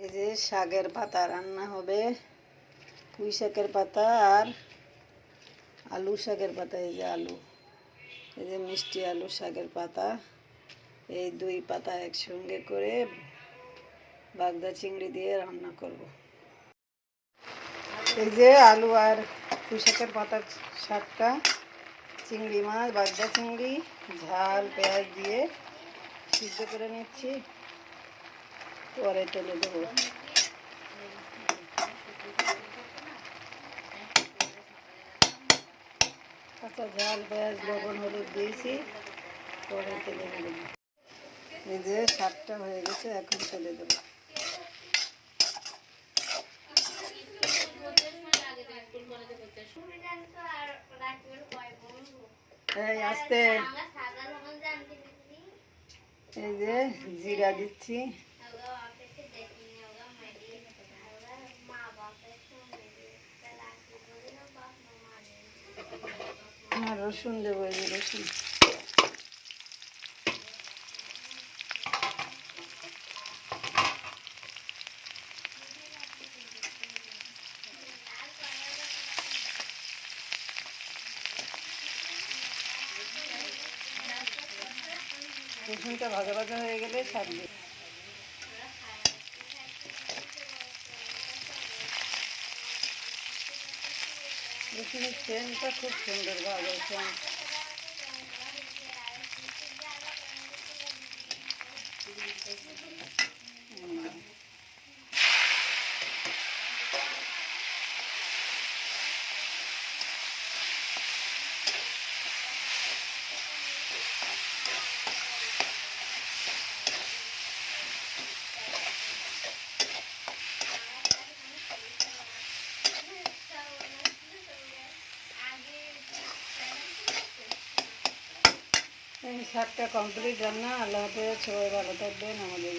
এই যে শাকের পাতা রান্না হবে, পুঁই শাকের পাতা আর আলু শাকের পাতা। এই যে আলু, এই যে মিষ্টি আলু শাকের পাতা, এই দুই পাতা একসঙ্গে করে বাগদা চিংড়ি দিয়ে রান্না করব। এই যে আলু আর পুঁই শাকের পাতার শাকটা চিংড়ি মাছ, বাগদা চিংড়ি, ঝাল পেঁয়াজ দিয়ে সিদ্ধ করে নিচ্ছি, পরে তেলে দেবো। কাঁচা ঝাল পেঁয়াজ লবণ হলুদ দিয়েছি, পরে তেলে দেবো। এই যে শাকটা হয়ে গেছে, এখন তেলে দেবো। এই আস্তে, এই যে জিরা দিচ্ছি, আর রসুন দেবো। এই যে রসুন, রসুনটা ভাজা ভাজা হয়ে গেলে শাক দিই। রসুনের সেন্টটা খুব সুন্দর, ভাজা সেন্ট। এই শাকটা কমপ্লিট রান্না। আল্লাহ হাফেজ, সবাই ভালো থাকবেন। আমাদের